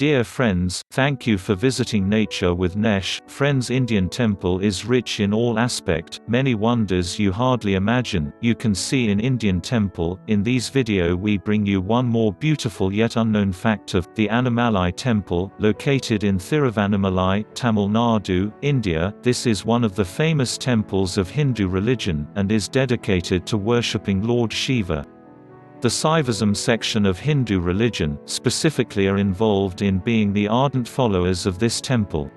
Dear friends, thank you for visiting Nature with Nesh. Friends, Indian temple is rich in all aspect, many wonders you hardly imagine, you can see in Indian temple. In these video we bring you one more beautiful yet unknown fact of the Annamalai temple, located in Thiruvannamalai, Tamil Nadu, India. This is one of the famous temples of Hindu religion, and is dedicated to worshipping Lord Shiva. The Saivism section of Hindu religion, specifically, are involved in being the ardent followers of this temple.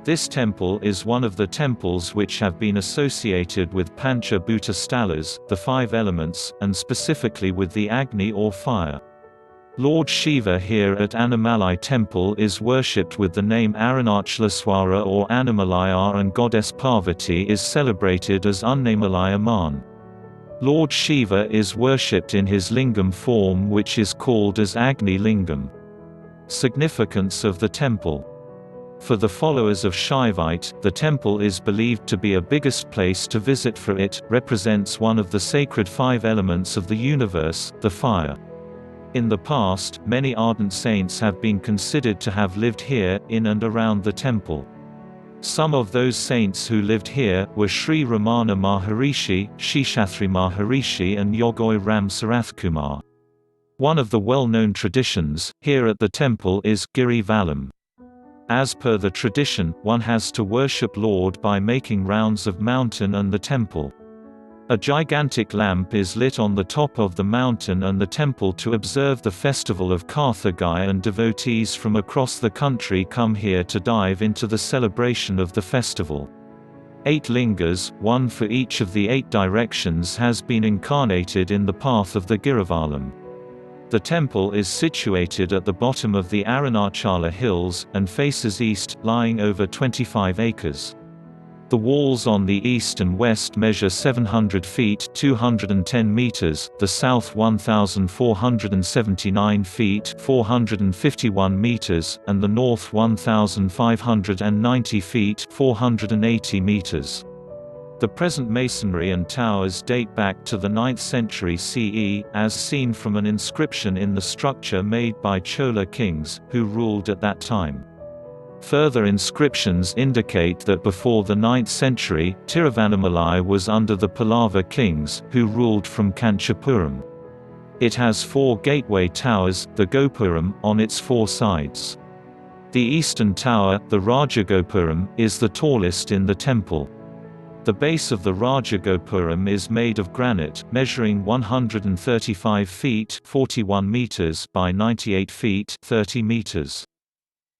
This temple is one of the temples which have been associated with Pancha Bhuta Stalas, the five elements, and specifically with the Agni or fire. Lord Shiva here at Annamalai temple is worshipped with the name Arunachalaswara or Annamalaya, and goddess Parvati is celebrated as Unnamalai Amman. Lord Shiva is worshipped in his lingam form, which is called as Agni Lingam. Significance of the temple. For the followers of Shaivite, the temple is believed to be a biggest place to visit, for it represents one of the sacred five elements of the universe, the fire. In the past, many ardent saints have been considered to have lived here, in and around the temple. Some of those saints who lived here were Sri Ramana Maharishi, Seshatri Maharishi, and Yogoi Ram Sarathkumar. One of the well-known traditions here at the temple is Giri Valam. As per the tradition, one has to worship Lord by making rounds of mountain and the temple. A gigantic lamp is lit on the top of the mountain and the temple to observe the festival of Karthigai, and devotees from across the country come here to dive into the celebration of the festival. 8 lingas, one for each of the 8 directions, has been incarnated in the path of the Girivalam. The temple is situated at the bottom of the Arunachala hills, and faces east, lying over 25 acres. The walls on the east and west measure 700 feet (210 meters), the south 1,479 feet (451 meters), and the north 1,590 feet (480 meters). The present masonry and towers date back to the 9th century CE, as seen from an inscription in the structure made by Chola kings, who ruled at that time. Further inscriptions indicate that before the 9th century, Tiruvannamalai was under the Pallava kings, who ruled from Kanchipuram. It has 4 gateway towers, the Gopuram, on its 4 sides. The eastern tower, the Rajagopuram, is the tallest in the temple. The base of the Rajagopuram is made of granite, measuring 135 feet (41 meters) by 98 feet (30 meters).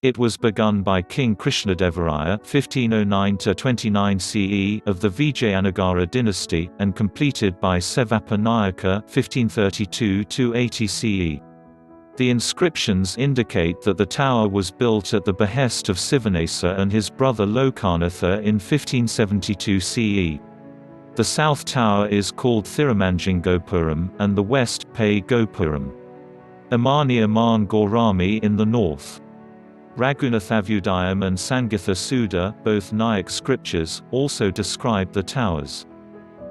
It was begun by King Krishnadevaraya (1509–29 CE) of the Vijayanagara dynasty, and completed by Sevappa Nayaka (1532–80 CE). The inscriptions indicate that the tower was built at the behest of Sivanesa and his brother Lokanatha in 1572 CE. The south tower is called Thirumanjangopuram, and the west, Pay Gopuram. Amani Aman Gaurami in the north. Raghunathavudayam and Sangitha Sudha, both Nayak scriptures, also describe the towers.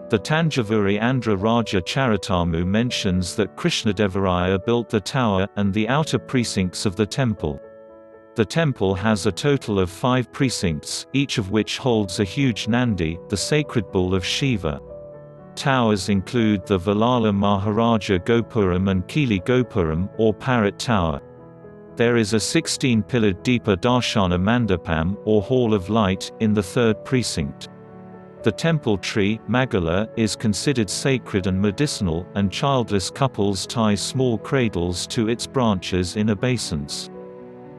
The Tanjavuri Andhra Raja Charitamu mentions that Krishnadevaraya built the tower, and the outer precincts of the temple. The temple has a total of 5 precincts, each of which holds a huge Nandi, the sacred bull of Shiva. Towers include the Valala Maharaja Gopuram and Kili Gopuram, or Parrot Tower. There is a 16-pillared Deepa Darshana Mandapam, or Hall of Light, in the 3rd precinct. The temple tree, Magala, is considered sacred and medicinal, and childless couples tie small cradles to its branches in obeisance.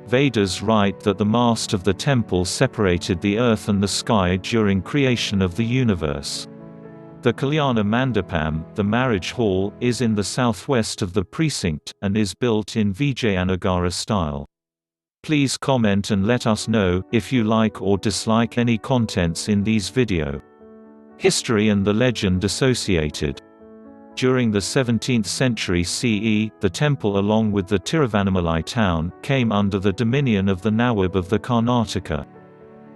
Vedas write that the mast of the temple separated the earth and the sky during creation of the universe. The Kalyana Mandapam, the marriage hall, is in the southwest of the precinct, and is built in Vijayanagara style. Please comment and let us know if you like or dislike any contents in these video. History and the legend associated. During the 17th century CE, the temple along with the Tiruvannamalai town, came under the dominion of the Nawab of the Karnataka.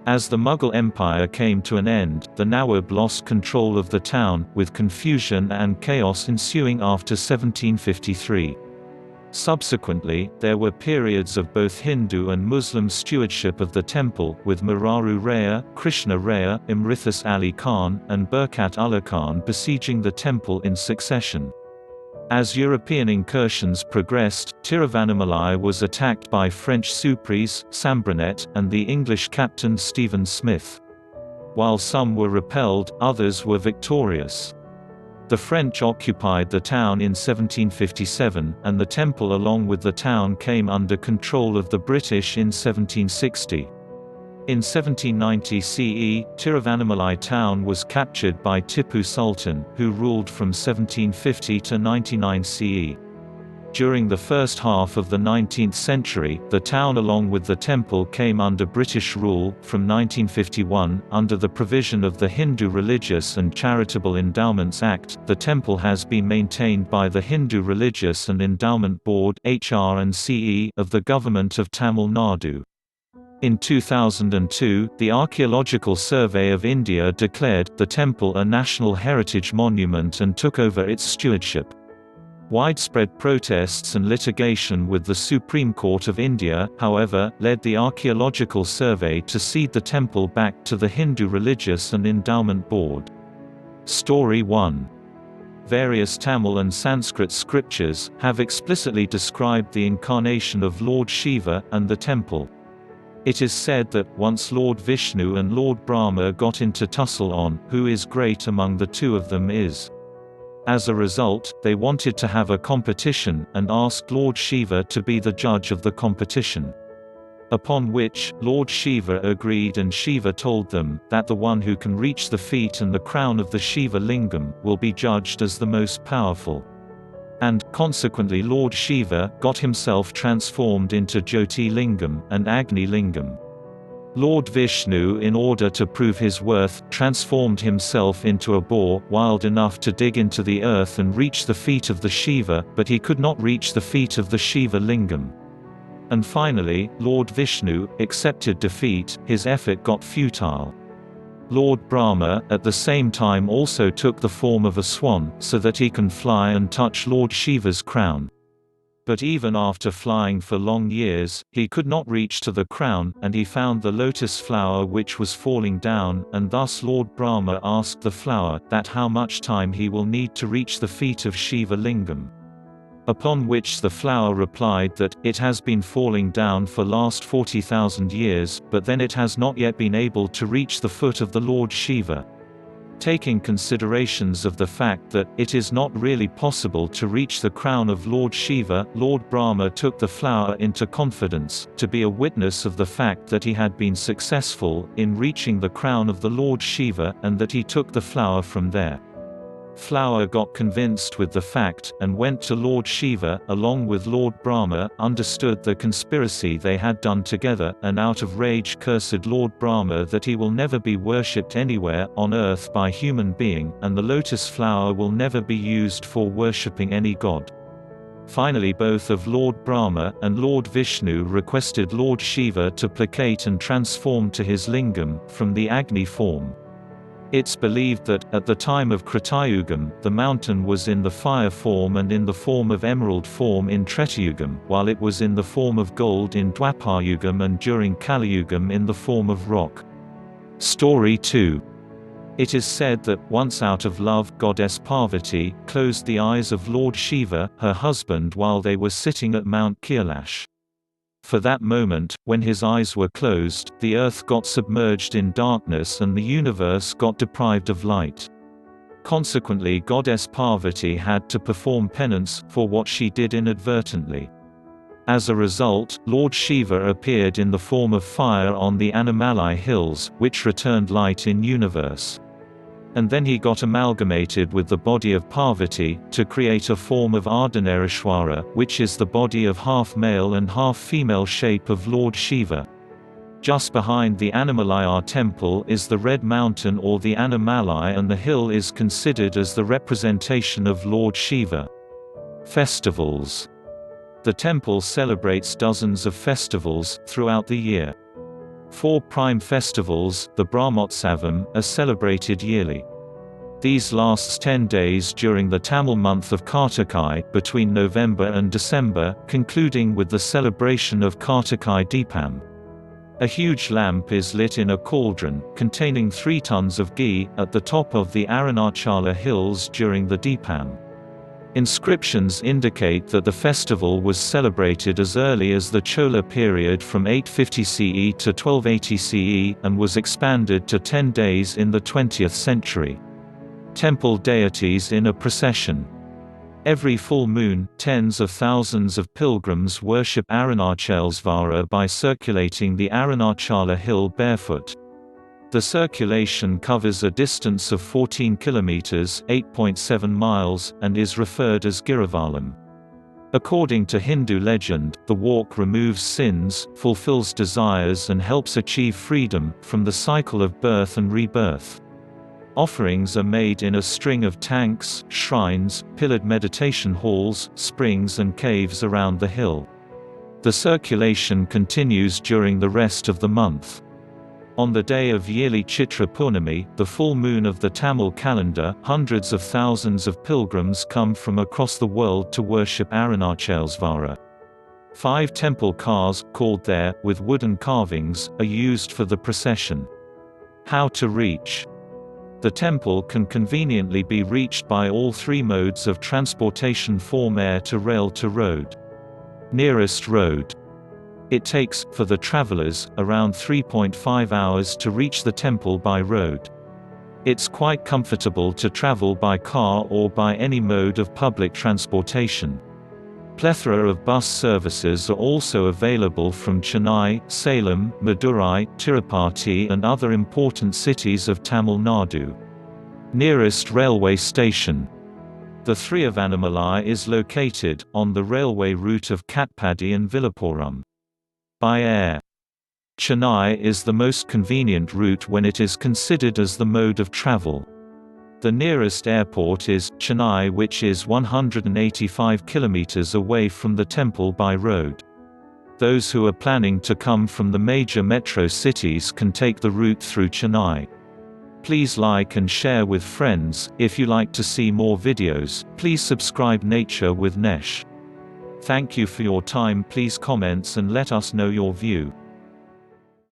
As the Mughal Empire came to an end, the Nawab lost control of the town, with confusion and chaos ensuing after 1753. Subsequently, there were periods of both Hindu and Muslim stewardship of the temple, with Mararu Raya, Krishna Raya, Imrithas Ali Khan, and Burkat Ullah Khan besieging the temple in succession. As European incursions progressed, Tiruvannamalai was attacked by French Surprise, Sambranet, and the English captain Stephen Smith. While some were repelled, others were victorious. The French occupied the town in 1757, and the temple along with the town came under control of the British in 1760. In 1790 CE, Tiruvannamalai town was captured by Tipu Sultan, who ruled from 1750 to 99 CE. During the first half of the 19th century, the town along with the temple came under British rule. From 1951, under the provision of the Hindu Religious and Charitable Endowments Act, the temple has been maintained by the Hindu Religious and Endowment Board (HR&CE) of the Government of Tamil Nadu. In 2002, the Archaeological Survey of India declared the temple a National Heritage Monument and took over its stewardship. Widespread protests and litigation with the Supreme Court of India, however, led the Archaeological Survey to cede the temple back to the Hindu Religious and Endowment Board. Story 1. Various Tamil and Sanskrit scriptures have explicitly described the incarnation of Lord Shiva and the temple. It is said that, once Lord Vishnu and Lord Brahma got into tussle on who is great among the two of them is. As a result, they wanted to have a competition, and asked Lord Shiva to be the judge of the competition. Upon which, Lord Shiva agreed, and Shiva told them, that the one who can reach the feet and the crown of the Shiva Lingam, will be judged as the most powerful. And, consequently Lord Shiva got himself transformed into Jyoti Lingam and Agni Lingam. Lord Vishnu, in order to prove his worth, transformed himself into a boar, wild enough to dig into the earth and reach the feet of the Shiva, but he could not reach the feet of the Shiva Lingam. And finally, Lord Vishnu accepted defeat, his effort got futile. Lord Brahma, at the same time, also took the form of a swan, so that he can fly and touch Lord Shiva's crown. But even after flying for long years, he could not reach to the crown, and he found the lotus flower which was falling down, and thus Lord Brahma asked the flower, that how much time he will need to reach the feet of Shiva Lingam. Upon which the flower replied that, it has been falling down for last 40,000 years, but then it has not yet been able to reach the foot of the Lord Shiva. Taking considerations of the fact that it is not really possible to reach the crown of Lord Shiva, Lord Brahma took the flower into confidence, to be a witness of the fact that he had been successful in reaching the crown of the Lord Shiva, and that he took the flower from there. Flower got convinced with the fact, and went to Lord Shiva, along with Lord Brahma, understood the conspiracy they had done together, and out of rage cursed Lord Brahma that he will never be worshipped anywhere on earth by human being, and the lotus flower will never be used for worshipping any god. Finally both of Lord Brahma and Lord Vishnu requested Lord Shiva to placate and transform to his lingam, from the Agni form. It's believed that, at the time of Kritayugam, the mountain was in the fire form and in the form of emerald form in Tretayugam, while it was in the form of gold in Dwaparayugam, and during Kaliyugam in the form of rock. Story 2. It is said that, once out of love, goddess Parvati closed the eyes of Lord Shiva, her husband, while they were sitting at Mount Kailash. For that moment, when his eyes were closed, the earth got submerged in darkness and the universe got deprived of light. Consequently, goddess Parvati had to perform penance for what she did inadvertently. As a result, Lord Shiva appeared in the form of fire on the Annamalai hills, which returned light in universe. And then he got amalgamated with the body of Parvati, to create a form of Ardhanarishwara, which is the body of half-male and half-female shape of Lord Shiva. Just behind the Annamalai temple is the Red Mountain or the Annamalai, and the hill is considered as the representation of Lord Shiva. Festivals. The temple celebrates dozens of festivals throughout the year. 4 prime festivals, the Brahmotsavam, are celebrated yearly. These lasts 10 days during the Tamil month of Kartikai, between November and December, concluding with the celebration of Kartikai Deepam. A huge lamp is lit in a cauldron, containing 3 tons of ghee, at the top of the Arunachala hills during the Deepam. Inscriptions indicate that the festival was celebrated as early as the Chola period from 850 CE to 1280 CE, and was expanded to 10 days in the 20th century. Temple deities in a procession. Every full moon, tens of thousands of pilgrims worship Arunachalesvara by circulating the Arunachala hill barefoot. The circulation covers a distance of 14 kilometers (8.7 miles) and is referred as Giravalam. According to Hindu legend, the walk removes sins, fulfills desires and helps achieve freedom from the cycle of birth and rebirth. Offerings are made in a string of tanks, shrines, pillared meditation halls, springs and caves around the hill. The circulation continues during the rest of the month. On the day of yearly Chitra Purnami, the full moon of the Tamil calendar, hundreds of thousands of pilgrims come from across the world to worship Arunachalesvara. 5 temple cars, called there, with wooden carvings, are used for the procession. How to reach? The temple can conveniently be reached by all 3 modes of transportation from air to rail to road. Nearest road. It takes, for the travelers, around 3.5 hours to reach the temple by road. It's quite comfortable to travel by car or by any mode of public transportation. Plethora of bus services are also available from Chennai, Salem, Madurai, Tirupati and other important cities of Tamil Nadu. Nearest railway station. The Thriyavannamalai is located, on the railway route of Katpadi and Villupuram. By air. Chennai is the most convenient route when it is considered as the mode of travel. The nearest airport is Chennai, which is 185 kilometers away from the temple by road. Those who are planning to come from the major metro cities can take the route through Chennai. Please like and share with friends. If you like to see more videos, please subscribe Nature with Nesh. Thank you for your time. Please comments and let us know your view.